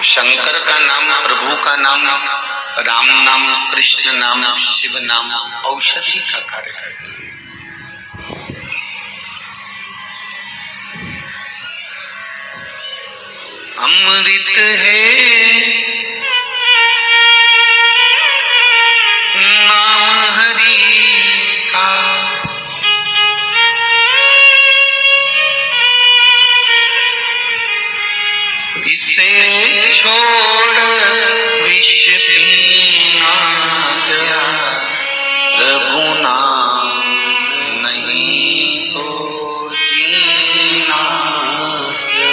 शंकर का नाम, प्रभु का नाम, राम नाम, कृष्ण नाम, शिव नाम औषधि का कार्य करता है। अमृत है नाम हरि का, इसे छोड़ विष पीना गया, प्रभु नाम नहीं तो जीना क्या,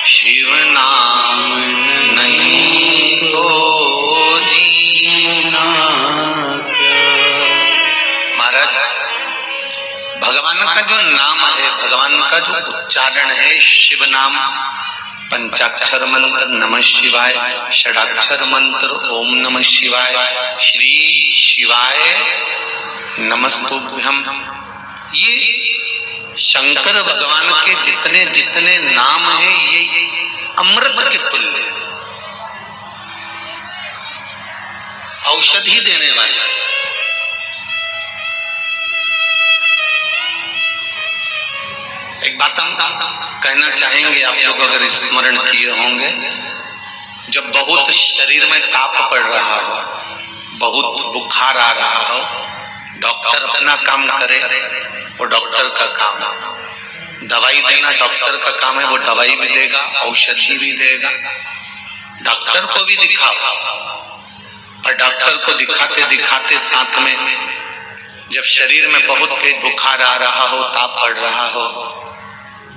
शिव नाम नहीं तो जीना क्या। महाराज, भगवान का जो नाम है, भगवान का जो उच्चारण है, शिव नाम, पंचाक्षर मंत्र नमः शिवाय, षडाक्षर मंत्र ओम नमः शिवाय, श्री शिवाय नमस्तुभ्यम, ये शंकर भगवान के जितने जितने नाम हैं ये अमृत के तुल्य, औषधि देने वाले। एक बात हम कहना चाहेंगे, आप लोग अगर स्मरण किए होंगे, जब बहुत शरीर में ताप पड़ रहा हो, बहुत बुखार आ रहा हो, डॉक्टर अपना काम करे, वो डॉक्टर का काम है। दवाई देना डॉक्टर का काम है, वो दवाई भी देगा, औषधि भी देगा। डॉक्टर को भी दिखाओ, और डॉक्टर को दिखाते दिखाते साथ में जब शरीर में बहुत तेज बुखार आ रहा हो, ताप पड़ रहा हो,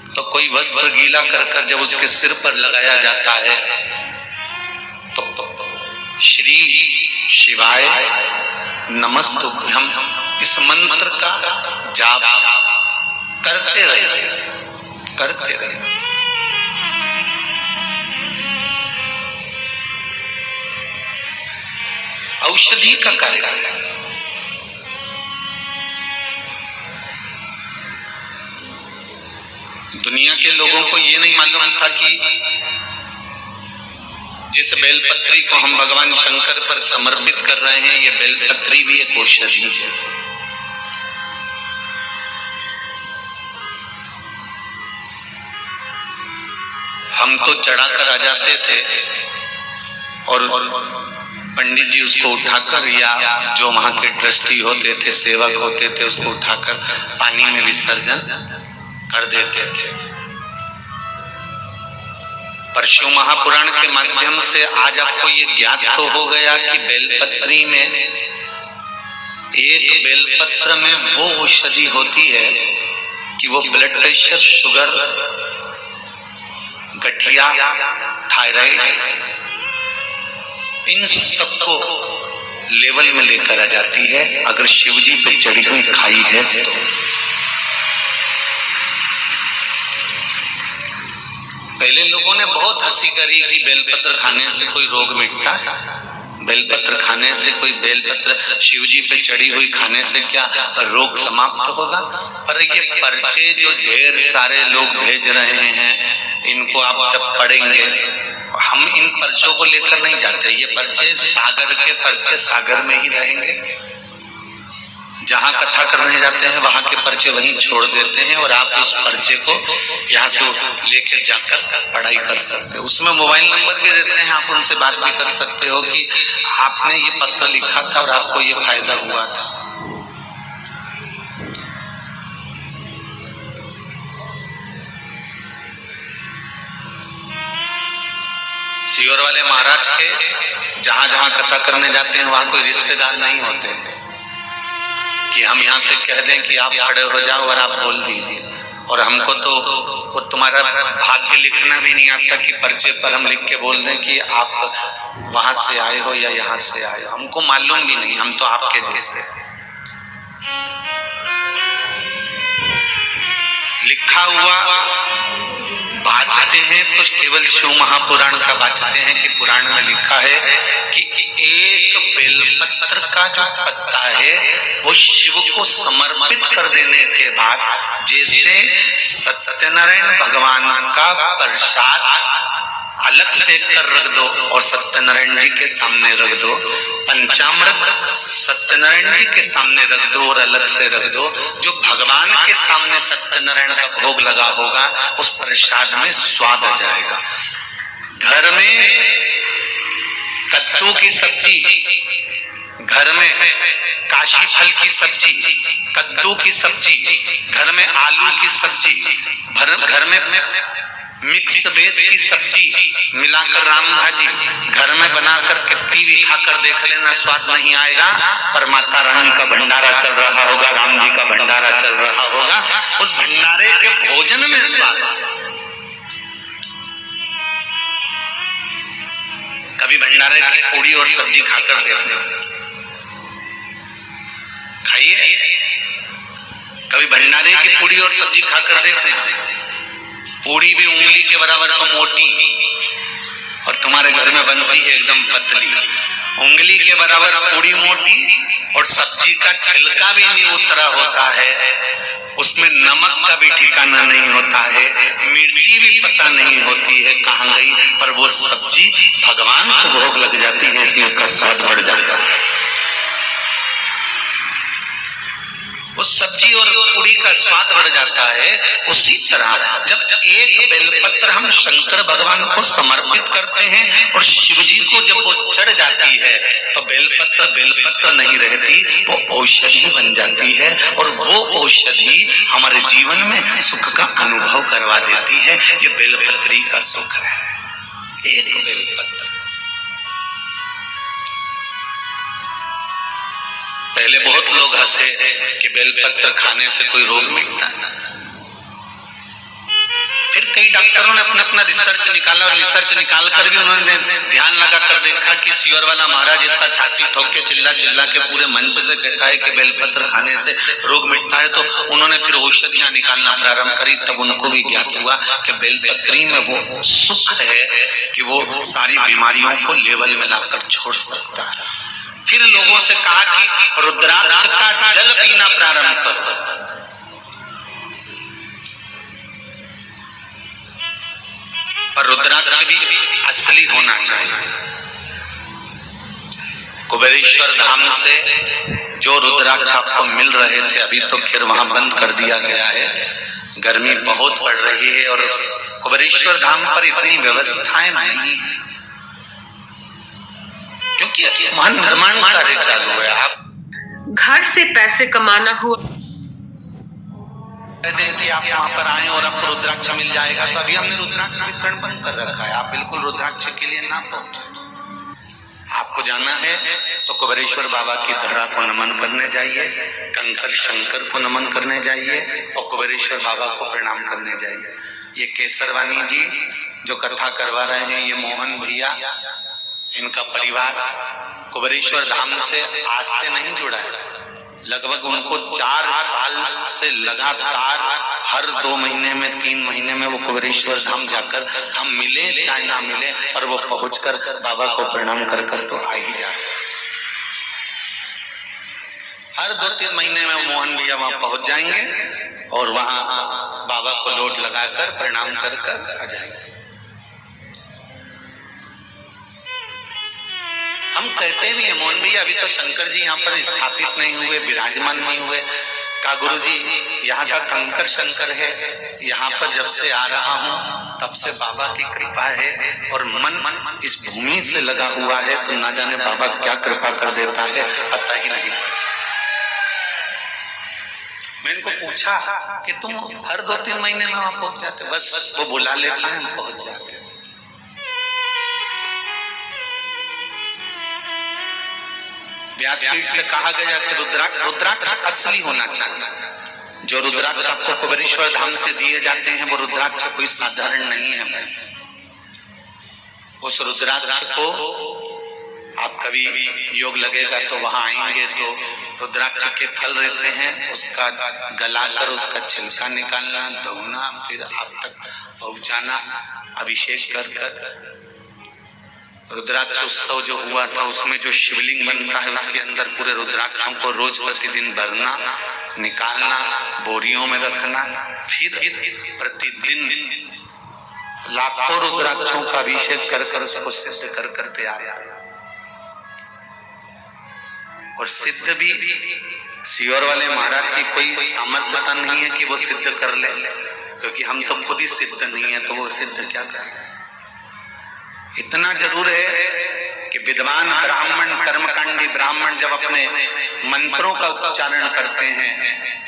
तो कोई वस्त्र गीला कर कर जब उसके सिर पर लगाया जाता है, तो श्री शिवाय नमस्तुभ्यम इस मंत्र का जाप करते रहे, करते रहे। औषधि का कार्य करेगा। दुनिया के लोगों को ये नहीं मालूम था कि जिस बेलपत्री को हम भगवान शंकर पर समर्पित कर रहे हैं, ये बेलपत्री भी एक औषधि है। हम तो चढ़ाकर आ जाते थे और पंडित जी उसको उठाकर, या जो वहां के ट्रस्टी होते थे, सेवक होते थे, उसको उठाकर पानी में विसर्जन कर देते थे। पर शिव महापुराण के माध्यम से आज आपको ये ज्ञात तो हो गया कि बेलपत्री में, एक बेलपत्र में वो औषधि होती है कि वो ब्लड प्रेशर, शुगर, गठिया, थायराइड, इन सबको लेवल में लेकर आ जाती है अगर शिव जी पे चढ़ी हुई खाई है तो। पहले लोगों ने बहुत हंसी करी कि बेलपत्र खाने से कोई रोग मिटता है, बेलपत्र खाने से कोई, बेलपत्र शिव जी पे चढ़ी हुई खाने से क्या रोग समाप्त होगा। पर ये पर्चे जो ढेर सारे लोग भेज रहे हैं, इनको आप जब पढ़ेंगे, हम इन पर्चों को लेकर नहीं जाते। ये पर्चे सागर के पर्चे सागर में ही रहेंगे, जहां कथा करने जाते हैं वहां के पर्चे वहीं छोड़ देते हैं, और आप उस पर्चे को यहाँ से लेकर जाकर पढ़ाई कर सकते हो। उसमें मोबाइल नंबर भी देते हैं, आप उनसे बात भी कर सकते हो कि आपने ये पत्र लिखा था और आपको ये फायदा हुआ था। सीहोर वाले महाराज के जहां जहां कथा करने जाते हैं वहां कोई रिश्तेदार नहीं होते कि हम यहाँ से कह दें कि आप खड़े हो जाओ और आप बोल दीजिए। और हमको तो वो तुम्हारा भाग्य लिखना भी नहीं आता कि पर्चे पर हम लिख के बोल दें कि आप वहां से आए हो या यहाँ से आए हो, हमको मालूम भी नहीं, हम तो आपके जैसे। लिखा हुआ बाँचते हैं तो केवल शिव महापुराण का बाँचते हैं कि पुराण में लिखा है कि एक बेलपत्र का जो पत्ता है वो शिव को समर्पित कर देने के बाद जैसे सत्यनारायण भगवान का प्रसाद अलग से कर रख दो और सत्यनारायण जी के सामने रख दो। पंचामृत सत्यनारायण जी के सामने रख दो और अलग से रख दो। जो भगवान के सामने सत्यनारायण का भोग लगा होगा उस प्रसाद में स्वाद आ जाएगा। घर में कद्दू की सब्जी, घर में काशी फल की सब्जी, कद्दू की सब्जी, घर में आलू की सब्जी, घर में मिक्स वेज की सब्जी मिलाकर राम भाजी घर में बनाकर कितनी भी खाकर देख लेना, स्वाद नहीं आएगा। पर माता रानी का भंडारा चल रहा होगा, राम जी का भंडारा चल रहा होगा, उस भंडारे के भोजन में स्वाद। कभी भंडारे की पूड़ी और सब्जी खाकर देखना, खाइए। कभी भंडारे की पूड़ी और सब्जी खाकर देखना। पूड़ी भी उंगली के बराबर तो मोटी और तुम्हारे घर में बनती है एकदम पतली। उंगली के बराबर पूड़ी मोटी और सब्जी का छिलका भी नहीं उतरा होता है, उसमें नमक का भी ठिकाना नहीं होता है, मिर्ची भी पता नहीं होती है कहाँ गई, पर वो सब्जी भगवान को भोग लग जाती है, इसलिए उसका स्वाद बढ़ जाता है। उस सब्जी और पूरी का स्वाद बढ़ जाता है। उसी तरह जब एक बेलपत्र हम शंकर भगवान को समर्पित करते हैं और शिव जी को जब वो चढ़ जाती है तो बेलपत्र नहीं रहती, वो औषधि बन जाती है और वो औषधि हमारे जीवन में सुख का अनुभव करवा देती है। ये बेलपत्री का सुख है। एक बेलपत्र, पहले बहुत लोग हंसे कि बेलपत्र खाने से कोई रोग मिटता है। फिर कई डॉक्टरों ने अपना अपना रिसर्च निकाला और रिसर्च निकाल कर भी उन्होंने ध्यान लगा कर देखा कि सीवर वाला महाराज इतना छाती ठोक के चिल्ला चिल्ला के पूरे मंच से कहता है कि बेलपत्र खाने से रोग मिटता है, तो उन्होंने फिर औषधियां निकालना प्रारंभ करी। तब उनको भी ज्ञात हुआ कि बेलपत्री में वो सुख है कि वो सारी बीमारियों को लेवल में लाकर छोड़ सकता है। फिर लोगों से कहा कि रुद्राक्ष का जल पीना प्रारंभ करो। पर रुद्राक्ष भी असली होना चाहिए। कुबेरेश्वर धाम से जो रुद्राक्ष आपको मिल रहे थे अभी तो खैर वहां बंद कर दिया गया है, गर्मी बहुत पड़ रही है और कुबेरेश्वर धाम पर इतनी व्यवस्थाएं नहीं है क्योंकि वहां निर्माण कार्य चालू है। आप घर से पैसे कमाना हुआ कि आप वहां पर आए और आपको रुद्राक्ष मिल जाएगा, तो अभी हमने रुद्राक्ष वितरण बंद कर रखा है। आप बिल्कुल रुद्राक्ष के लिए ना पहुंचे। आपको जाना है तो कुबेरेश्वर बाबा की धरा को नमन करने जाइए, कंकर शंकर को नमन करने जाइए और कुबेरेश्वर बाबा को प्रणाम करने जाइए। ये केसरवानी जी जो कथा करवा रहे हैं, ये मोहन भैया, इनका परिवार कुबेरेश्वर धाम से आज से नहीं जुड़ा है। लगभग उनको 4 साल से लगातार हर 2 महीने में 3 महीने में वो कुबेरेश्वर धाम जाकर हम मिले चाहे ना मिले और वो पहुंचकर बाबा को प्रणाम कर तो आ ही जाते। हर 2-3 महीने में मोहन भैया वहां पहुंच जाएंगे और वहां बाबा को लोट लगाकर प्रणाम कर आ जाएंगे। हम कहते भी हैं मोहन भैया अभी तो शंकर जी यहाँ पर स्थापित नहीं हुए, विराजमान नहीं हुए। का गुरु जी यहाँ का कंकर शंकर है, यहाँ पर जब से आ रहा हूँ तब से बाबा की कृपा है और मन इस भूमि से लगा हुआ है, तो ना जाने बाबा क्या कृपा कर देता है पता ही नहीं। मैं इनको पूछा कि तुम हर 2-3 महीने में वहां पहुंच जाते? बस वो बुला लेता है, हम पहुंच जाते। व्यासपीठ से कहा गया कि रुद्राक्ष असली होना चाहिए। जो रुद्राक्ष आपको कुबेरेश्वर धाम से दिए जाते हैं वो रुद्राक्ष कोई साधारण नहीं है भाई। उस रुद्राक्ष को आप कभी योग लगेगा तो वहां आएंगे तो रुद्राक्ष के फल रहते हैं, उसका गलाकर उसका छिलका निकालना, धोना, फिर आप तक पहुंचाना, अभिषेक कर रुद्राक्ष उत्सव जो हुआ था उसमें जो शिवलिंग बनता है उसके अंदर पूरे रुद्राक्षों को रोज प्रतिदिन भरना, निकालना, बोरियों में रखना, फिर प्रतिदिन लाखों रुद्राक्षों का अभिषेक कर कर उसको सिद्ध कर कर तैयार किया। और सिद्ध भी सियोर वाले महाराज की कोई सामर्थ्यता नहीं है कि वो सिद्ध कर ले, क्योंकि हम तो खुद ही सिद्ध नहीं है, तो वो सिद्ध क्या करें। इतना जरूर है कि विद्वान ब्राह्मण, कर्मकांडी ब्राह्मण जब अपने मंत्रों का उच्चारण करते हैं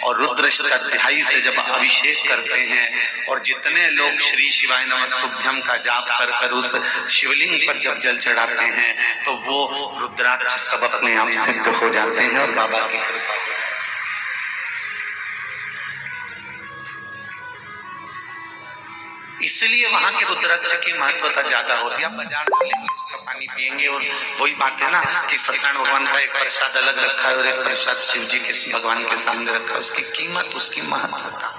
और रुद्र अष्टाध्यायी से जब अभिषेक करते हैं और जितने लोग श्री शिवाय नमस्तुभ्यम का जाप कर कर उस शिवलिंग पर जब जल चढ़ाते हैं तो वो रुद्राक्ष सब अपने आप सिद्ध हो जाते हैं और बाबा की कृपा। इसलिए वहां के रुद्राक्ष की महत्वता ज्यादा होती है। आप बाजार से लेंगे उसका पानी पिएंगे और वही बात है ना कि सत्यनारायण भगवान का एक प्रसाद अलग रखा है और एक प्रसाद शिव जी के भगवान के सामने रखा है, उसकी कीमत, उसकी महत्वता।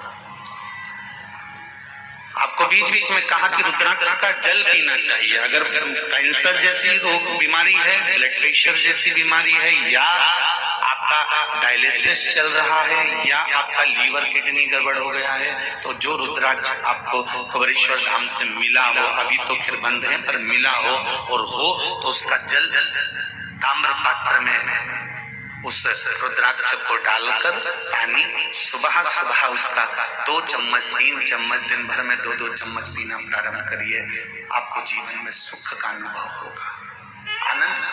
आपको बीच बीच में कहा कि रुद्राक्ष का जल पीना चाहिए। अगर कैंसर जैसी रोग बीमारी है, ब्लड प्रेशर जैसी बीमारी है, या आपका डायलिसिस चल रहा है, या आपका लीवर किडनी गड़बड़ हो गया है, तो जो रुद्राक्ष आपको खबरेश्वर धाम से मिला हो, अभी तो खैर बंद है पर मिला हो और हो तो उसका जल ताम्र पात्र में उस रुद्राक्ष को डालकर पानी सुबह सुबह उसका 2 चम्मच 3 चम्मच दिन भर में 2-2 चम्मच पीना प्रारंभ करिए। आपको जीवन में सुख का अनुभव होगा, आनंद